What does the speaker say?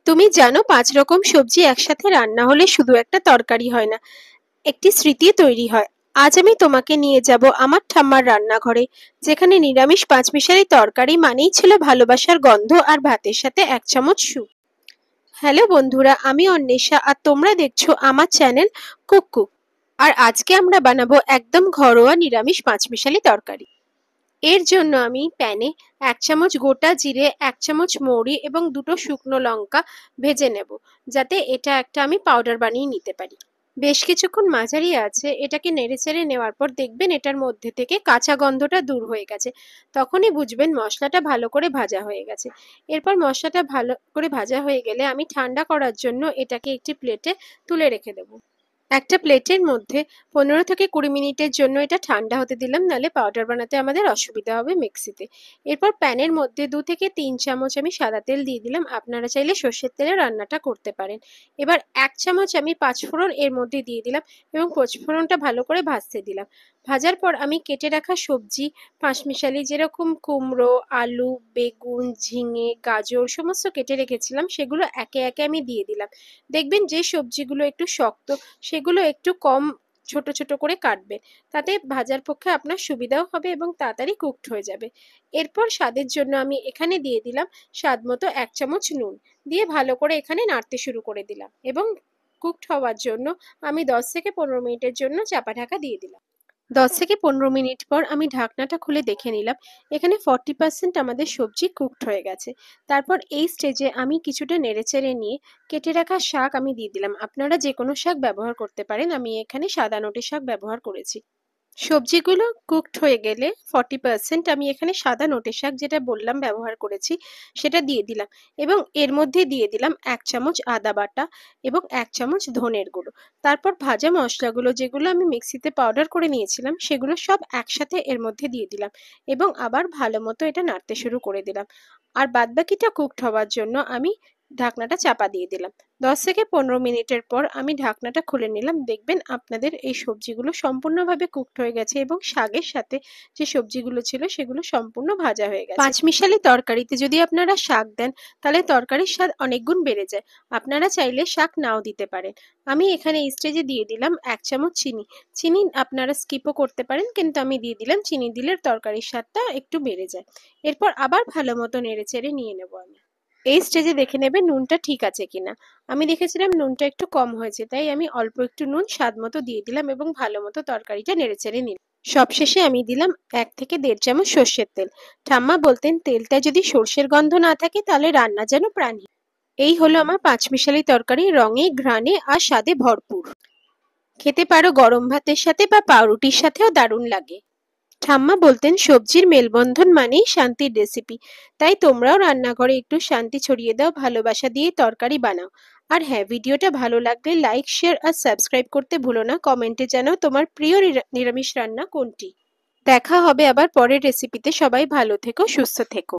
তুমি জানো 5 রকম সবজি একসাথে রান্না হলে শুধু একটা তরকারি হয় না, একটি স্মৃতি তৈরি হয়। আজ আমি তোমাকে নিয়ে যাব আমার ঠাম্মার রান্নাঘরে, যেখানে নিরামিষ পাঁচমিশালি তরকারি মানেই ছিল ভালোবাসার গন্ধ আর ভাতের সাথে এক চামচ স্যুপ। হ্যালো বন্ধুরা, আমি অন্বেষা আর তোমরা দেখছো আমার চ্যানেল কুক। আর আজকে আমরা বানাবো একদম ঘরোয়া নিরামিষ পাঁচমিশালি তরকারি। এর জন্য আমি প্যানে 1 চামচ গোটা জিরে, 1 চামচ মৌরি এবং 2টো শুকনো লঙ্কা ভেজে নেব, যাতে এটা একটা আমি পাউডার বানিয়ে নিতে পারি। বেশ কিছুক্ষণ মাঝারি আছে এটাকে নেড়েচেড়ে নেওয়ার পর দেখবেন এটার মধ্যে থেকে কাঁচা গন্ধটা দূর হয়ে গেছে। তখনই বুঝবেন মশলাটা ভালো করে ভাজা হয়ে গেছে। এরপর মশলাটা ভালো করে ভাজা হয়ে গেলে আমি ঠান্ডা করার জন্য এটাকে একটি প্লেটে তুলে রেখে দেবো। একটা প্লেটের মধ্যে 15 থেকে 20 মিনিটের জন্য এটা ঠান্ডা হতে দিলাম, নাহলে পাউডার বানাতে আমাদের অসুবিধা হবে মিক্সিতে। এরপর প্যানের মধ্যে 2 থেকে 3 চামচ আমি সাদা তেল দিয়ে দিলাম, আপনারা চাইলে সর্ষের তেলে রান্নাটা করতে পারেন। এবার 1 চামচ আমি পাঁচফোড়ন এর মধ্যে দিয়ে দিলাম এবং পাঁচফোড়নটা ভালো করে ভাজতে দিলাম। ভাজার পর আমি কেটে রাখা সবজি পাঁচমিশালি, যেরকম কুমড়ো, আলু, বেগুন, ঝিঙে, গাজর সমস্ত কেটে রেখেছিলাম, সেগুলো একে একে আমি দিয়ে দিলাম। দেখবেন যে সবজিগুলো একটু শক্ত সেগুলো একটু কম ছোট ছোট করে কাটবেন, তাতে ভাজার পক্ষে আপনার সুবিধাও হবে এবং তাড়াতাড়ি কুকড হয়ে যাবে। এরপর স্বাদের জন্য আমি এখানে দিয়ে দিলাম স্বাদ মতো 1 চামচ নুন, দিয়ে ভালো করে এখানে নাড়তে শুরু করে দিলাম এবং কুকড হওয়ার জন্য আমি 10 থেকে 15 মিনিটের জন্য চাপা ঢাকা দিয়ে দিলাম। 10 থেকে 15 মিনিট পর আমি ঢাকনাটা খুলে দেখে নিলাম, এখানে 40% আমাদের সবজি কুকড হয়ে গেছে। তারপর এই স্টেজে আমি কিছুটা নেড়েচেড়ে নিয়ে কেটে রাখা শাক আমি দিয়ে দিলাম। আপনারা যে কোনো শাক ব্যবহার করতে পারেন, আমি এখানে সাদা নোটে শাক ব্যবহার করেছি। সবজিগুলো কুকড হয়ে গেলে 40% আমি এখানে সাদা নোটে শাক যেটা বললাম ব্যবহার করেছি সেটা দিয়ে দিলাম এবং এর মধ্যে দিয়ে দিলাম 1 চামচ আদা বাটা এবং 1 চামচ ধনের গুঁড়ো। তারপর ভাজা মশলাগুলো যেগুলো আমি মিক্সিতে পাউডার করে নিয়েছিলাম সেগুলো সব একসাথে এর মধ্যে দিয়ে দিলাম এবং আবার ভালো মতো এটা নাড়তে শুরু করে দিলাম। আর বাদবাকিটা কুকড হওয়ার জন্য আমি ঢাকনাটা চাপা দিয়ে দিলাম। 10 থেকে 15 মিনিটের পর আমি ঢাকনাটা খুলে নিলাম। দেখবেন আপনাদের এই সবজিগুলো সম্পূর্ণভাবে কুকড হয়ে গেছে এবং শাকের সাথে যে সবজিগুলো ছিল সেগুলো সম্পূর্ণ ভাজা হয়ে গেছে। পাঁচমিশালি তরকারিতে যদি আপনারা শাক দেন তাহলে তরকারির স্বাদ অনেক গুণ বেড়ে যায়। আপনারা চাইলে শাক নাও দিতে পারেন। আমি এখানে এই স্টেজে দিয়ে দিলাম 1 চামচ চিনি। চিনি আপনারা স্কিপও করতে পারেন, কিন্তু আমি দিয়ে দিলাম, চিনি দিলে তরকারির স্বাদটা একটু বেড়ে যায়। এরপর আবার ভালো মতো নেড়েচেড়ে নিয়ে নেব আমি। এই স্টেজে দেখে নেবে নুনটা ঠিক আছে কিনা। আমি দেখেছিলাম নুনটা একটু কম হয়েছে, তাই আমি অল্প একটু নুন স্বাদ মতো দিয়ে দিলাম এবং ভালো মতো তরকারিটা নেড়েচেড়ে নিলাম। সবশেষে আমি দিলাম 1 থেকে 1.5 চামচ সর্ষের তেল। ঠাম্মা বলতেন তেলটা যদি সর্ষের গন্ধ না থাকে তাহলে রান্না যেন প্রাণহীন। এই হলো আমার পাঁচমিশালি তরকারি, রঙে ঘ্রাণে আর স্বাদে ভরপুর। খেতে পারো গরম ভাতের সাথে বা পাউরুটির সাথেও দারুণ লাগে। ঠাম্মা বলতেন সবজির মেলবন্ধন মানেই শান্তির রেসিপি। তাই তোমরাও রান্নাঘরে একটু শান্তি ছড়িয়ে দাও, ভালোবাসা দিয়ে তরকারি বানাও। আর হ্যাঁ, ভিডিওটা ভালো লাগলে লাইক, শেয়ার আর সাবস্ক্রাইব করতে ভুলো না। কমেন্টে জানাও তোমার প্রিয় নিরামিষ রান্না কোনটি। দেখা হবে আবার পরের রেসিপিতে। সবাই ভালো থেকো, সুস্থ থেকো।